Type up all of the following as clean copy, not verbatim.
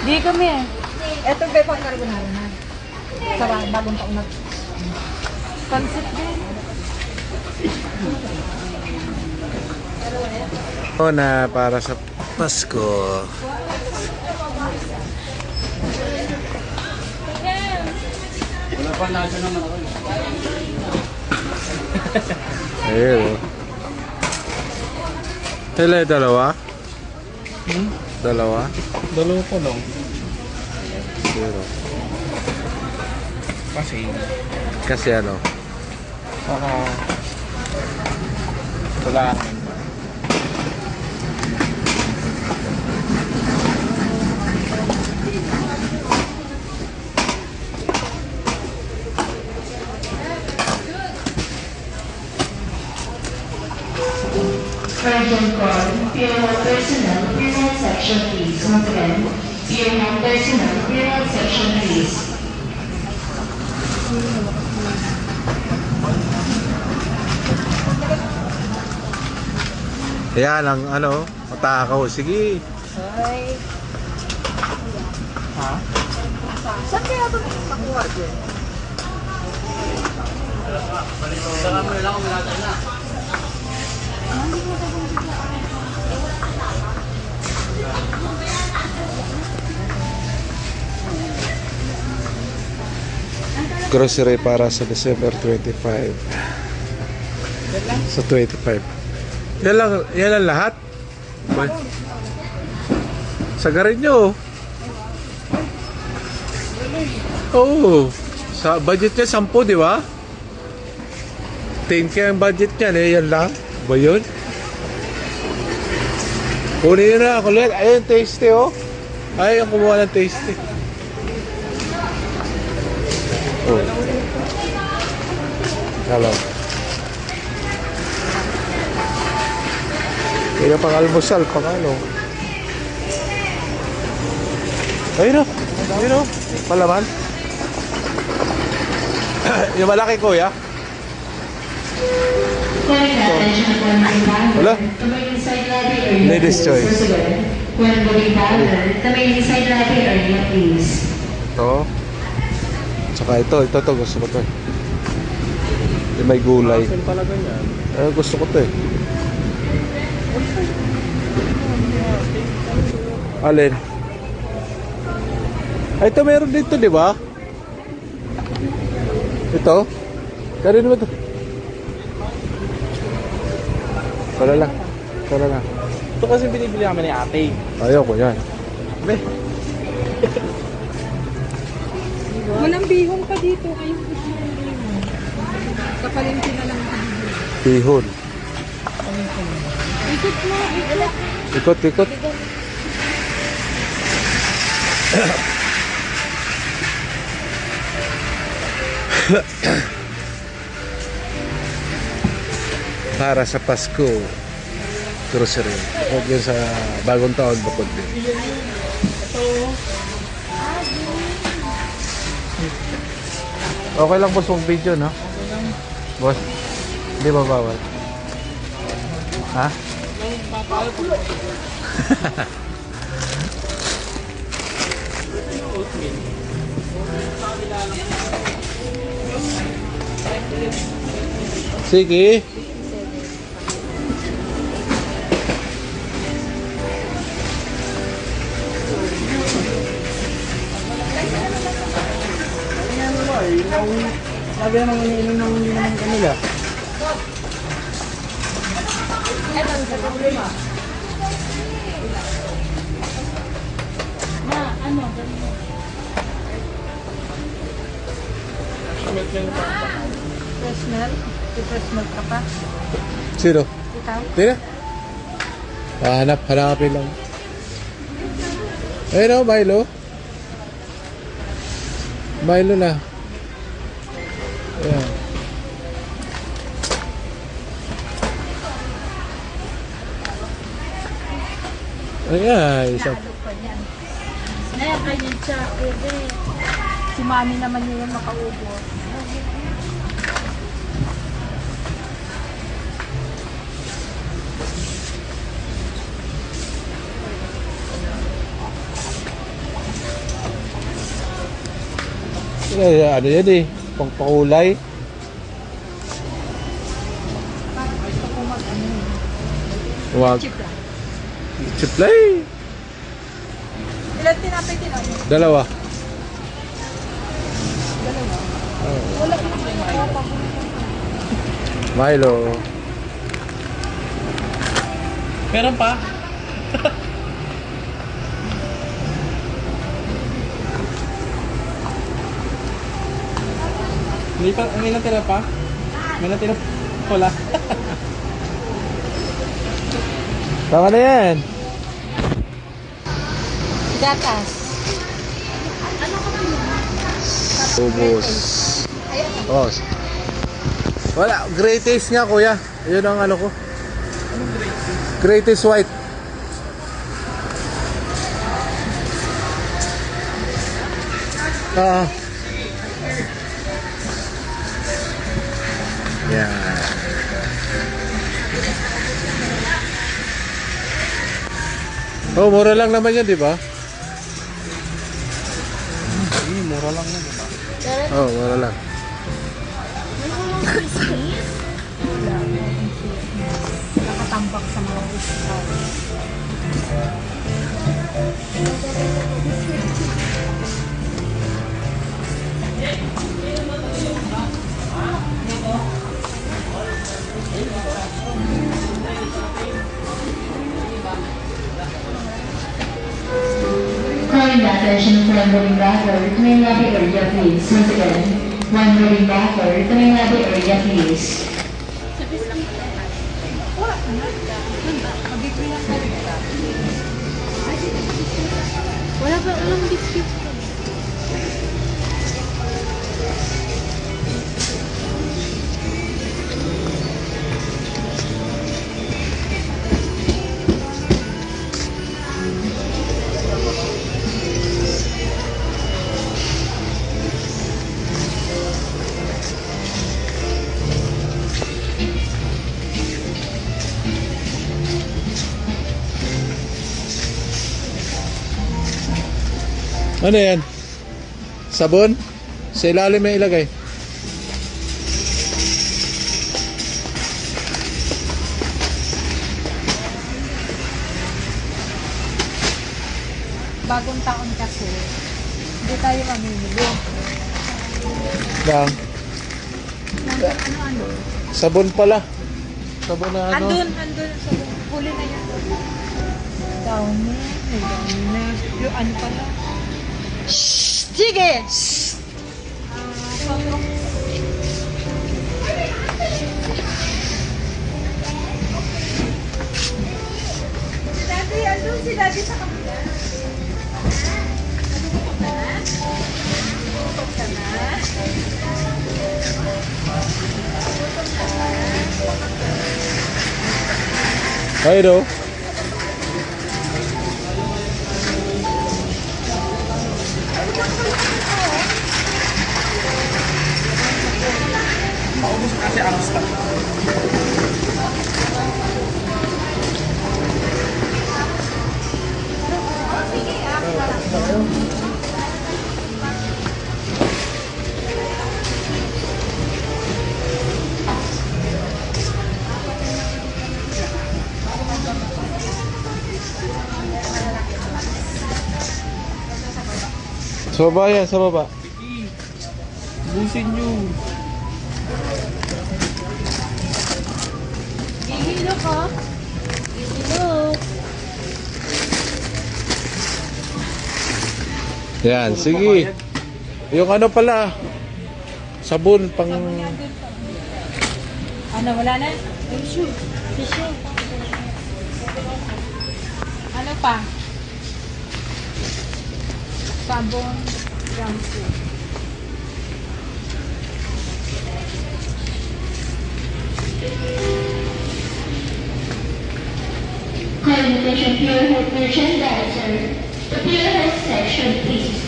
Di kami eh. Ito ba pang carbonara na? Sa bagong taon na. Pansit din. O na para sa Pasko. Wala pa nasa naman ako. Ayun o. Sila yung dalawa? Dalawa? Dalawa ko lang. Zero. Kasi Kasi ano? baka wala. Franklin Court, Pier 1 personnel, Pier 1 section please. Once again, Pier 1 personnel, Pier 1 section please. Yan ang ano, matakaw. Sige. Ay. Ha? Saan kaya ito nakuha dyan? Saka mo lang kung wala na. Grocery para sa December 25. Sa 25. Yan lang lahat. Sagarin nyo. Oo. Sa budget niya 10, di ba? 10K ang budget niya. Yan lang. Ba yun? Kunin nyo na ako ulit. Ayun, tasty oh. Ay, ang kumuha ng tasty. Oh. Hello. Kaya pang almusal, pang ano. Ayun o. Ayun o. Palaman. Yung malaki kuya. Calling attention when moving Wala. backward, the main inside lobby area Ladies' please. choice. Once again, when moving backward, the main inside lobby area please. Ito. Tsaka ito gusto ko to eh. Yung may gulay. Pala ganyan. Gusto ko to eh. Alin? Ay, ito meron dito, di ba? Ito? Kaya naman ito. Wala lang. Wala lang. Ito kasi binibili namin ni ate. Ayaw ko yan. Be. Walang bihong pa dito. Ayun. Kapalengke na lang ako. Bihon. Ikot mo, ikot. Ikot, ikot. Para sa Pasko grocery. Bukod yun sa bagong taon, bukod din. Okay lang boss mong video, no? Boss, hindi ba bawal? Ha? Sige. Sabi naman iniinom ng kanila. Fresh milk? Fresh milk ka pa? Sino? Ikaw? Tira. Hanapin lang. Ayun o, Milo. Milo na. Ayan. Ayan, isang. Ngayon, ganyan siya. Si mami naman niya yung makaubos. Ano yan eh, pangpakulay. Gusto ko mag-ano. Wag. Cheap lang. Chiplay. Ilan tinapay tinapay? Dalawa. Wala ko na Milo. Meron pa? May natira pa? May natira wala. Tama na yan. gatas. Ubus. Oh. Wala, greatest nga kuya. Yun ang ano ko. Greatest white. Ah. Yeah. Oh, mura lang naman yan, di ba? Mura lang yan, diba? Oh, mura lang. Nakatambak sa mga biscuit. Calling the attention of one moving backward to main lobby area, please. Once again, one moving backward to main lobby area, please. Wala pa ulang biscuit. Ano yan? Sabon? Sa ilalim may ilagay. Bagong taon kasi, hindi tayo mamimili. Lang. Ano-ano? Sabon pala. Sabon na ano? Andun sa huli na yan. Downy, may downy na. Yung ano pala? Sige! Si Daddy sa kabila. Ay, do. Kasi angas ka. Sa baba yan, sa baba. Busin nyo. Ihilo ko. Ihilo. Yan, sige. Yung ano pala, sabon pang... Ano, wala na? Tissue. Tissue. Ano pa? Sabon, shampoo. Calling attention Pure Health merchandiser. The Pure Health section, please.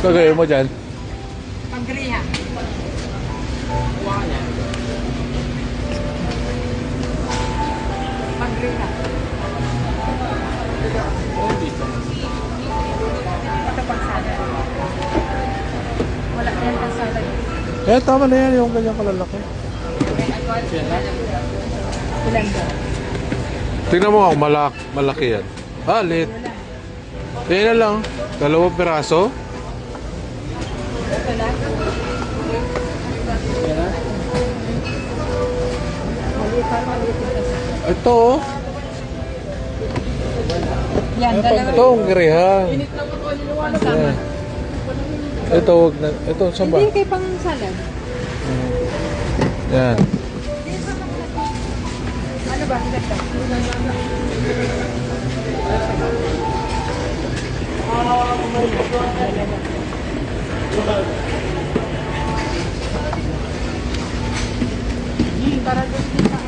Gagawin mo dyan? Pagriha. Eh, tama na yan yung ganyan kalalaki. Ilan ba? Tingnan mo ako, malaki yan. Ah, lit. Yan na lang. 2 piraso. Ito na? Maliit, parang maliit ito. Ito, oh. Yan, dalawa. Ito, ang girihan. Sama. Yan. Ito, wag na. Ito, saan ba? Hindi kay pang salad. Yan. Ano ba? Ang ganda. Para doon din sa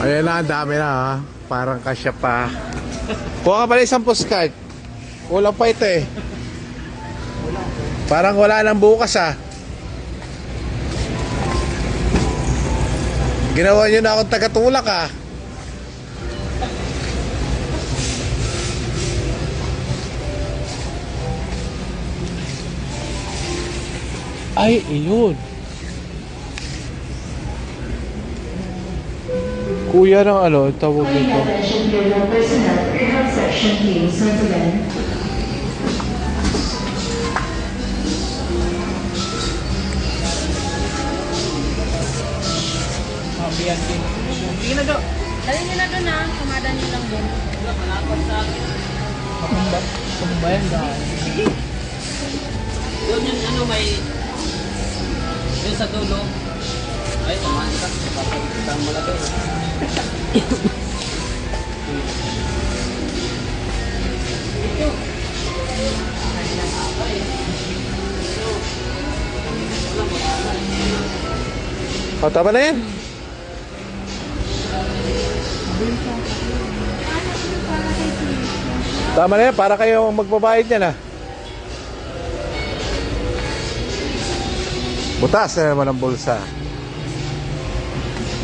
Ayan na, ang dami na ha. Parang kasya pa. Kuha ka pala isang postcard. Kulang pa ito eh. Parang wala nang bukas ha. Ginawa nyo na akong tagatulak ha. Ay, iyon. Kuya ng ano, tawag Kindly nito. attention Bureau personnel, rehab section please, once again. Sige na daw. Dali nyo na doon ha. Kumada nyo lang doon. Kumbayan dahil. Doon yung ano may yung sa dulo. Ay, naman ka. Papagkita mo lang kayo. O, tama na yan. Tama na yan, para kayo magbabayad niyan ha. Butas na naman ang bulsa.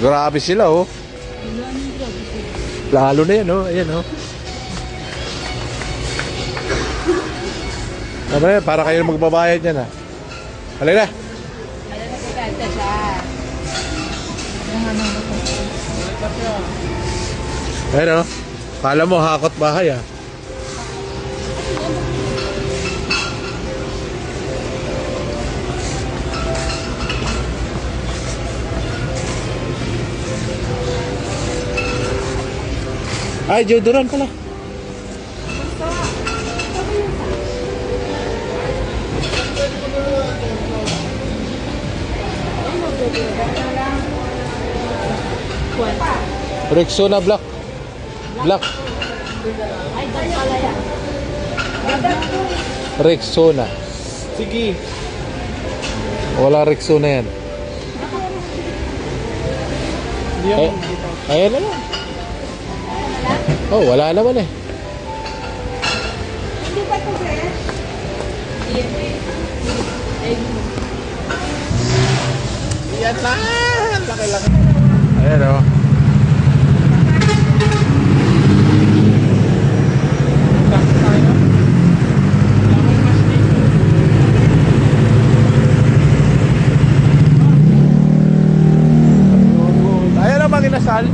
Grabe sila oh. Lalo na yan oh. Ayan oh. Tama na yan, para kayo magbabayad niyan ha. Halika na. Alam na kaganda siya. Ayan oh. Kala mo hakot bahay ah. Ay, deodorant pala. Rexona Black. Black. Ay, doon pala yan. Rexona. Sige. Wala Rexona yan. Hindi ako Ayan na lang. Oh, wala naman eh. Hindi ba ito, sir? Yan lang. Laki-laki. Ayan oh. Taxi tayo. Ayan ang mga inasal.